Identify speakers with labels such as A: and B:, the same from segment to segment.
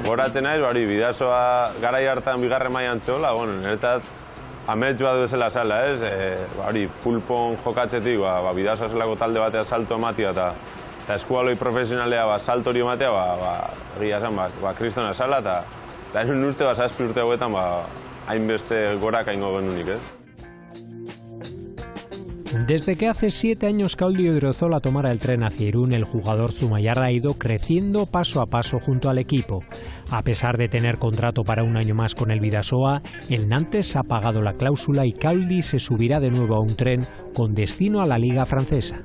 A: Goratzen naiz, Bidasoa garai hartan bigarren mailan zegoela, niretzat amets bat bezala zela, ez? Pulpon jokatzetik, Bidasoa zelako talde batea salto ematea eta eskualoi profesionalea salto hori ematea, egia esan, kristona zela, eta ez uste, 7 urte hauetan, hainbeste gorak aingo genunik, ez?
B: Desde que hace 7 años Kaoldi Odriozola tomara el tren hacia Irún, el jugador zumayarra ha ido creciendo paso a paso junto al equipo. A pesar de tener contrato para un año más con el Bidasoa, el Nantes ha pagado la cláusula y Kaoldi se subirá de nuevo a un tren con destino a la Liga francesa.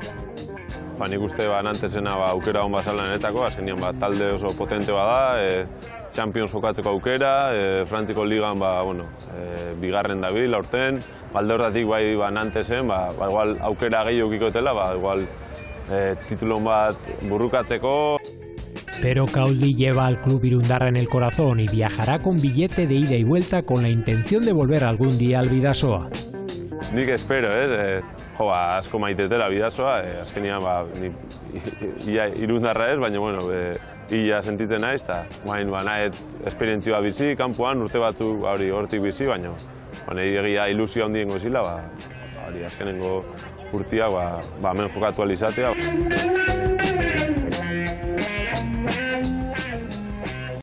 A: Nik uste Nantesena aukera hon bazala niretzako, azkenean talde oso potente bada, Champions jokatzeko aukera, Frantziko Ligan bigarren dabil aurten, alde horretik Nantesen, igual aukera gehiago ukikotela, igual titulon bat burrukatzeko.
B: Pero Kaoldi lleva al club irundarra en el corazón y viajará con billete de ida y vuelta con la intención de volver algún día al Bidasoa.
A: Nik espero, asko maitetela Bidasoa, azkenean irundarra ez, baina ia sentitzen naiz, eta nahet esperientzioa bizi, kanpoan, urte batzuk hortik bizi, baina egia ilusio handien gozila, azkenengo urtia hemen jokatu alizatea.